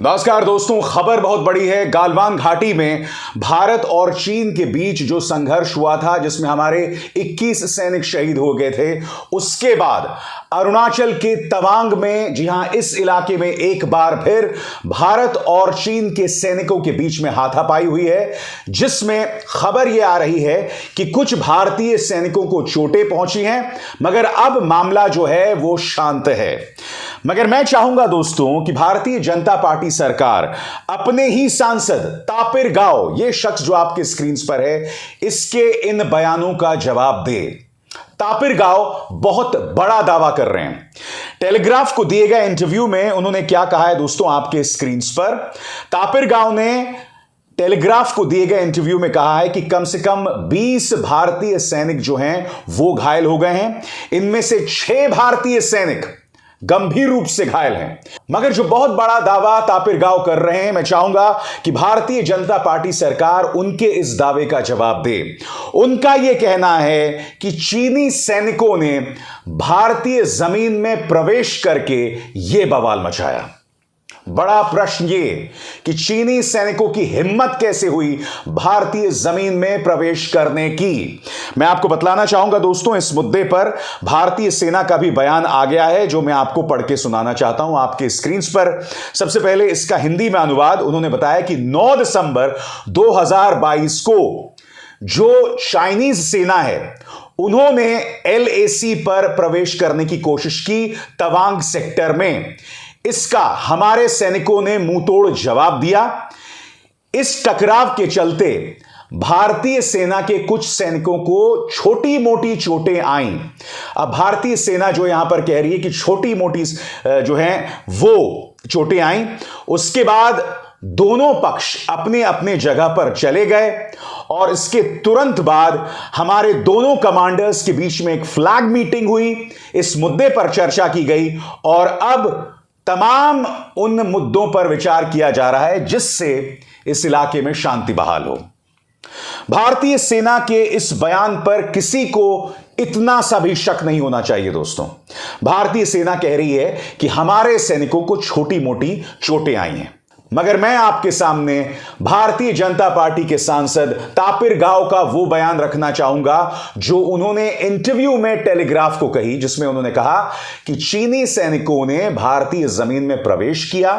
नमस्कार दोस्तों, खबर बहुत बड़ी है। गालवान घाटी में भारत और चीन के बीच जो संघर्ष हुआ था, जिसमें हमारे 21 सैनिक शहीद हो गए थे, उसके बाद अरुणाचल के तवांग में, जी हां, इस इलाके में एक बार फिर भारत और चीन के सैनिकों के बीच में हाथापाई हुई है, जिसमें खबर यह आ रही है कि कुछ भारतीय सैनिकों को चोटें पहुंची हैं, मगर अब मामला जो है वो शांत है। मगर मैं चाहूंगा दोस्तों कि भारतीय जनता पार्टी सरकार अपने ही सांसद तापिर गाव, यह शख्स जो आपके स्क्रीन पर है, इसके इन बयानों का जवाब दे। तापिर गाव बहुत बड़ा दावा कर रहे हैं। टेलीग्राफ को दिए गए इंटरव्यू में उन्होंने क्या कहा है दोस्तों, आपके स्क्रीन पर। तापिर गाव ने टेलीग्राफ को दिए गए इंटरव्यू में कहा है कि कम से कम 20 भारतीय सैनिक जो हैं वो घायल हो गए हैं। इनमें से 6 भारतीय सैनिक गंभीर रूप से घायल हैं। मगर जो बहुत बड़ा दावा तापिर गाव कर रहे हैं, मैं चाहूंगा कि भारतीय जनता पार्टी सरकार उनके इस दावे का जवाब दे। उनका यह कहना है कि चीनी सैनिकों ने भारतीय जमीन में प्रवेश करके यह बवाल मचाया। बड़ा प्रश्न ये कि चीनी सैनिकों की हिम्मत कैसे हुई भारतीय जमीन में प्रवेश करने की। मैं आपको बतलाना चाहूंगा दोस्तों, इस मुद्दे पर भारतीय सेना का भी बयान आ गया है, जो मैं आपको पढ़ के सुनाना चाहता हूं आपके स्क्रीन पर। सबसे पहले इसका हिंदी में अनुवाद। उन्होंने बताया कि 9 दिसंबर 2022 को जो चाइनीज सेना है, उन्होंने LAC पर प्रवेश करने की कोशिश की तवांग सेक्टर में। इसका हमारे सैनिकों ने मुंहतोड़ जवाब दिया। इस टकराव के चलते भारतीय सेना के कुछ सैनिकों को छोटी मोटी चोटें आईं। अब भारतीय सेना जो यहां पर कह रही है कि छोटी मोटी जो हैं वो चोटें आईं। उसके बाद दोनों पक्ष अपने अपने जगह पर चले गए और इसके तुरंत बाद हमारे दोनों कमांडर्स के बीच में एक फ्लैग मीटिंग हुई। इस मुद्दे पर चर्चा की गई और अब तमाम उन मुद्दों पर विचार किया जा रहा है जिससे इस इलाके में शांति बहाल हो। भारतीय सेना के इस बयान पर किसी को इतना सा भी शक नहीं होना चाहिए दोस्तों। भारतीय सेना कह रही है कि हमारे सैनिकों को छोटी मोटी चोटें आई हैं। मगर मैं आपके सामने भारतीय जनता पार्टी के सांसद तापिर गाव का वो बयान रखना चाहूंगा जो उन्होंने इंटरव्यू में टेलीग्राफ को कही, जिसमें उन्होंने कहा कि चीनी सैनिकों ने भारतीय जमीन में प्रवेश किया।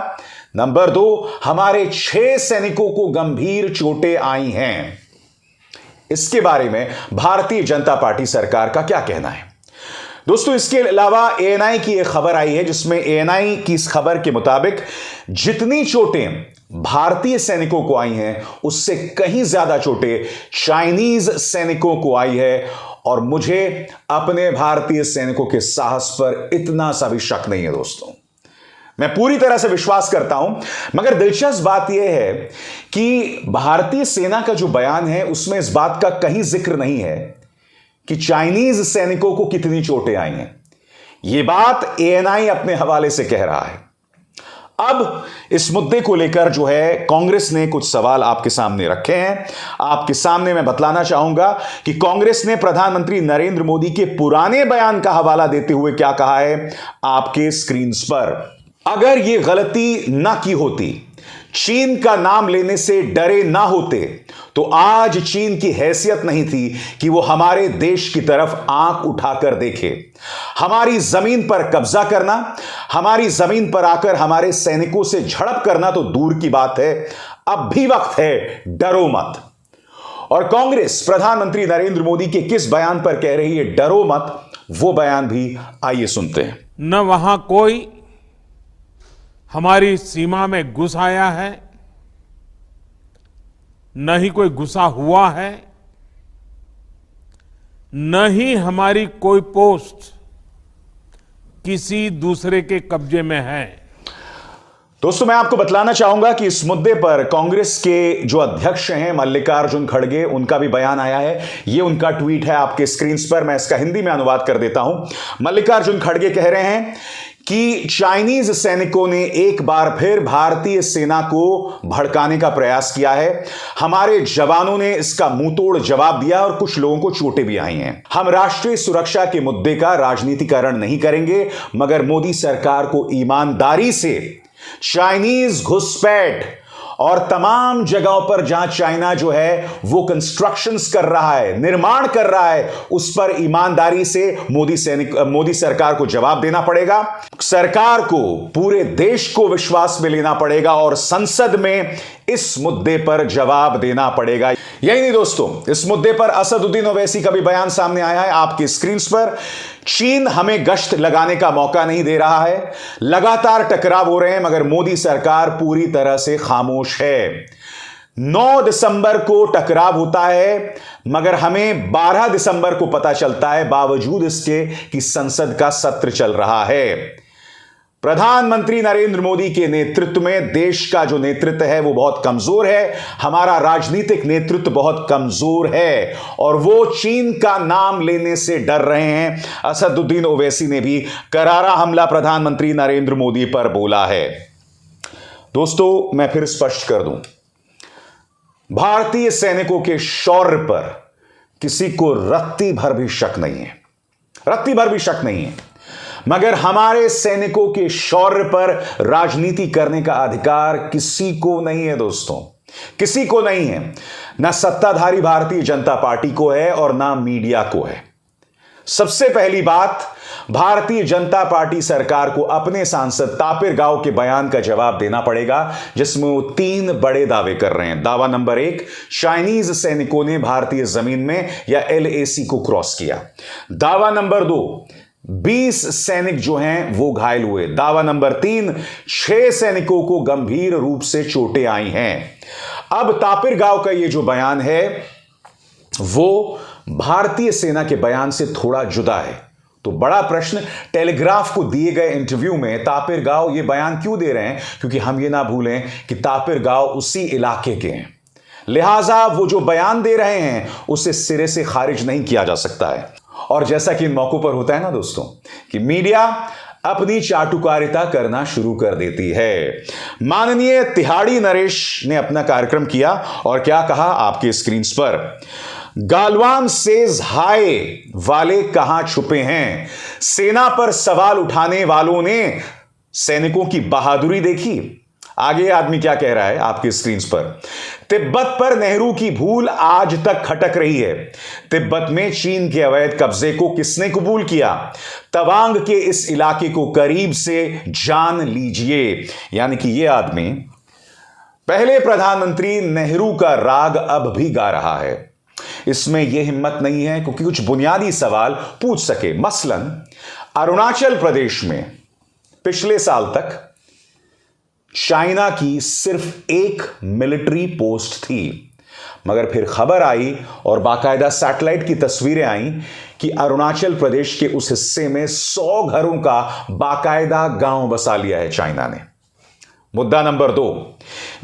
नंबर 2, हमारे 6 सैनिकों को गंभीर चोटें आई हैं। इसके बारे में भारतीय जनता पार्टी सरकार का क्या कहना है दोस्तों? इसके अलावा ANI की एक खबर आई है, जिसमें ANI की इस खबर के मुताबिक जितनी चोटें भारतीय सैनिकों को आई हैं, उससे कहीं ज्यादा चोटें चाइनीज सैनिकों को आई है। और मुझे अपने भारतीय सैनिकों के साहस पर इतना सा भी शक नहीं है दोस्तों। मैं पूरी तरह से विश्वास करता हूं। मगर दिलचस्प बात यह है कि भारतीय सेना का जो बयान है, उसमें इस बात का कहीं जिक्र नहीं है कि चाइनीज सैनिकों को कितनी चोटें आई हैं। यह बात ANI अपने हवाले से कह रहा है। अब इस मुद्दे को लेकर जो है कांग्रेस ने कुछ सवाल आपके सामने रखे हैं। आपके सामने मैं बतलाना चाहूंगा कि कांग्रेस ने प्रधानमंत्री नरेंद्र मोदी के पुराने बयान का हवाला देते हुए क्या कहा है आपके स्क्रीन पर। अगर यह गलती ना की होती, चीन का नाम लेने से डरे ना होते, तो आज चीन की हैसियत नहीं थी कि वो हमारे देश की तरफ आंख उठाकर देखे। हमारी जमीन पर कब्जा करना, हमारी जमीन पर आकर हमारे सैनिकों से झड़प करना तो दूर की बात है। अब भी वक्त है, डरो मत। और कांग्रेस प्रधानमंत्री नरेंद्र मोदी के किस बयान पर कह रही है डरो मत, वो बयान भी आइए सुनते हैं। न वहां कोई हमारी सीमा में घुस आया है, न ही कोई घुसा हुआ है, न ही हमारी कोई पोस्ट किसी दूसरे के कब्जे में है। दोस्तों, मैं आपको बतलाना चाहूंगा कि इस मुद्दे पर कांग्रेस के जो अध्यक्ष हैं मल्लिकार्जुन खड़गे, उनका भी बयान आया है। यह उनका ट्वीट है आपके स्क्रीन पर। मैं इसका हिंदी में अनुवाद कर देता हूं। मल्लिकार्जुन खड़गे कह रहे हैं कि चाइनीज सैनिकों ने एक बार फिर भारतीय सेना को भड़काने का प्रयास किया है। हमारे जवानों ने इसका मुंहतोड़ जवाब दिया और कुछ लोगों को चोटें भी आई हैं। हम राष्ट्रीय सुरक्षा के मुद्दे का राजनीतिकरण नहीं करेंगे, मगर मोदी सरकार को ईमानदारी से चाइनीज घुसपैठ और तमाम जगहों पर जहां चाइना जो है वो कंस्ट्रक्शंस कर रहा है, निर्माण कर रहा है, उस पर ईमानदारी से मोदी सरकार को जवाब देना पड़ेगा। सरकार को पूरे देश को विश्वास में लेना पड़ेगा और संसद में इस मुद्दे पर जवाब देना पड़ेगा। यही नहीं दोस्तों, इस मुद्दे पर असदुद्दीन ओवैसी का भी बयान सामने आया है आपकी स्क्रीन पर। चीन हमें गश्त लगाने का मौका नहीं दे रहा है, लगातार टकराव हो रहे हैं, मगर मोदी सरकार पूरी तरह से खामोश है। 9 दिसंबर को टकराव होता है, मगर हमें 12 दिसंबर को पता चलता है, बावजूद इसके कि संसद का सत्र चल रहा है। प्रधानमंत्री नरेंद्र मोदी के नेतृत्व में देश का जो नेतृत्व है वो बहुत कमजोर है, हमारा राजनीतिक नेतृत्व बहुत कमजोर है और वो चीन का नाम लेने से डर रहे हैं। असदुद्दीन ओवैसी ने भी करारा हमला प्रधानमंत्री नरेंद्र मोदी पर बोला है। दोस्तों, मैं फिर स्पष्ट कर दूं, भारतीय सैनिकों के शौर्य पर किसी को रत्ती भर भी शक नहीं है, रत्ती भर भी शक नहीं है, मगर हमारे सैनिकों के शौर्य पर राजनीति करने का अधिकार किसी को नहीं है दोस्तों, किसी को नहीं है। ना सत्ताधारी भारतीय जनता पार्टी को है और ना मीडिया को है। सबसे पहली बात, भारतीय जनता पार्टी सरकार को अपने सांसद तापिर गाव के बयान का जवाब देना पड़ेगा, जिसमें वो 3 बड़े दावे कर रहे हैं। दावा नंबर 1, चाइनीज सैनिकों ने भारतीय जमीन में या LAC को क्रॉस किया। दावा नंबर 2, 20 सैनिक जो हैं वो घायल हुए। दावा नंबर 3, 6 सैनिकों को गंभीर रूप से चोटें आई हैं। अब तापिर गाव का ये जो बयान है वो भारतीय सेना के बयान से थोड़ा जुदा है। तो बड़ा प्रश्न, टेलीग्राफ को दिए गए इंटरव्यू में तापिर गाव ये बयान क्यों दे रहे हैं? क्योंकि हम ये ना भूलें कि तापिर गाव उसी इलाके के हैं, लिहाजा वो जो बयान दे रहे हैं उसे सिरे से खारिज नहीं किया जा सकता है। और जैसा कि इन मौकों पर होता है ना दोस्तों, कि मीडिया अपनी चाटुकारिता करना शुरू कर देती है। माननीय तिहाड़ी नरेश ने अपना कार्यक्रम किया और क्या कहा आपके स्क्रीन पर, गालवान सेज हाय वाले कहां छुपे हैं, सेना पर सवाल उठाने वालों ने सैनिकों की बहादुरी देखी। आगे आदमी क्या कह रहा है आपकी स्क्रीन पर, तिब्बत पर नेहरू की भूल आज तक खटक रही है। तिब्बत में चीन के अवैध कब्जे को किसने कबूल किया? तवांग के इस इलाके को करीब से जान लीजिए। यानी कि यह आदमी पहले प्रधानमंत्री नेहरू का राग अब भी गा रहा है। इसमें यह हिम्मत नहीं है क्योंकि कुछ बुनियादी सवाल पूछ सके। मसलन अरुणाचल प्रदेश में पिछले साल तक चाइना की सिर्फ 1 मिलिट्री पोस्ट थी, मगर फिर खबर आई और बाकायदा सैटेलाइट की तस्वीरें आई कि अरुणाचल प्रदेश के उस हिस्से में 100 घरों का बाकायदा गांव बसा लिया है चाइना ने। मुद्दा नंबर 2,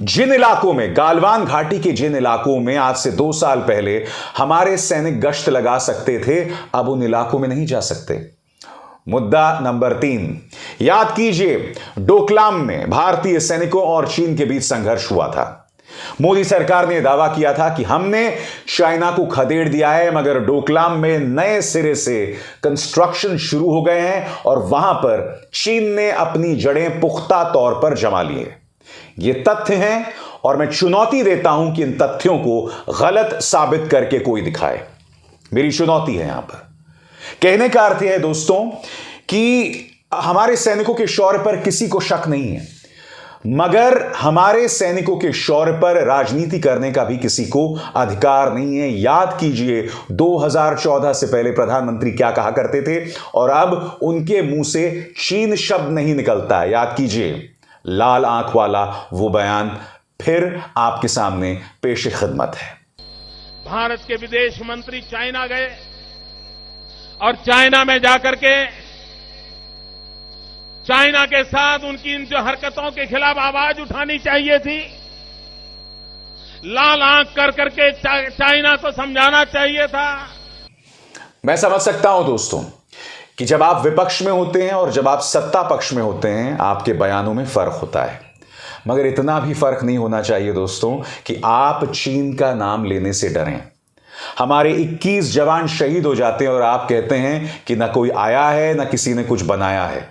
जिन इलाकों में, गालवान घाटी के जिन इलाकों में आज से 2 साल पहले हमारे सैनिक गश्त लगा सकते थे, अब उन इलाकों में नहीं जा सकते। मुद्दा नंबर 3, याद कीजिए डोकलाम में भारतीय सैनिकों और चीन के बीच संघर्ष हुआ था। मोदी सरकार ने दावा किया था कि हमने चाइना को खदेड़ दिया है, मगर डोकलाम में नए सिरे से कंस्ट्रक्शन शुरू हो गए हैं और वहां पर चीन ने अपनी जड़ें पुख्ता तौर पर जमा ली हैं। ये तथ्य हैं और मैं चुनौती देता हूं कि इन तथ्यों को गलत साबित करके कोई दिखाए। मेरी चुनौती है यहां पर। कहने का अर्थ है दोस्तों कि हमारे सैनिकों के शौर्य पर किसी को शक नहीं है, मगर हमारे सैनिकों के शौर्य पर राजनीति करने का भी किसी को अधिकार नहीं है। याद कीजिए 2014 से पहले प्रधानमंत्री क्या कहा करते थे और अब उनके मुंह से चीन शब्द नहीं निकलता है। याद कीजिए, लाल आंख वाला वो बयान फिर आपके सामने पेश खिदमत है। भारत के विदेश मंत्री चाइना गए और चाइना में जाकर के चाइना के साथ उनकी इन जो हरकतों के खिलाफ आवाज उठानी चाहिए थी, लाल आंख कर करके चाइना को समझाना चाहिए था। मैं समझ सकता हूं दोस्तों कि जब आप विपक्ष में होते हैं और जब आप सत्ता पक्ष में होते हैं, आपके बयानों में फर्क होता है, मगर इतना भी फर्क नहीं होना चाहिए दोस्तों कि आप चीन का नाम लेने से डरें। हमारे 21 जवान शहीद हो जाते हैं और आप कहते हैं कि ना कोई आया है ना किसी ने कुछ बनाया है।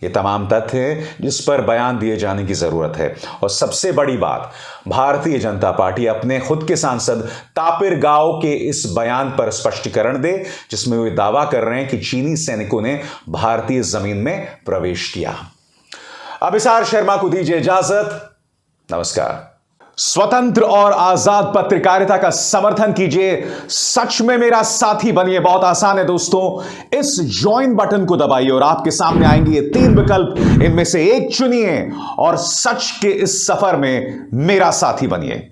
ये तमाम तथ्य हैं जिस पर बयान दिए जाने की जरूरत है। और सबसे बड़ी बात, भारतीय जनता पार्टी अपने खुद के सांसद तापिर गाव के इस बयान पर स्पष्टीकरण दे जिसमें वे दावा कर रहे हैं कि चीनी सैनिकों ने भारतीय जमीन में प्रवेश किया। अभिसार शर्मा को दीजिए इजाजत। नमस्कार। स्वतंत्र और आजाद पत्रकारिता का समर्थन कीजिए, सच में मेरा साथी बनिए। बहुत आसान है दोस्तों, इस ज्वाइन बटन को दबाइए और आपके सामने आएंगे ये 3 विकल्प, इनमें से एक चुनिए और सच के इस सफर में मेरा साथी बनिए।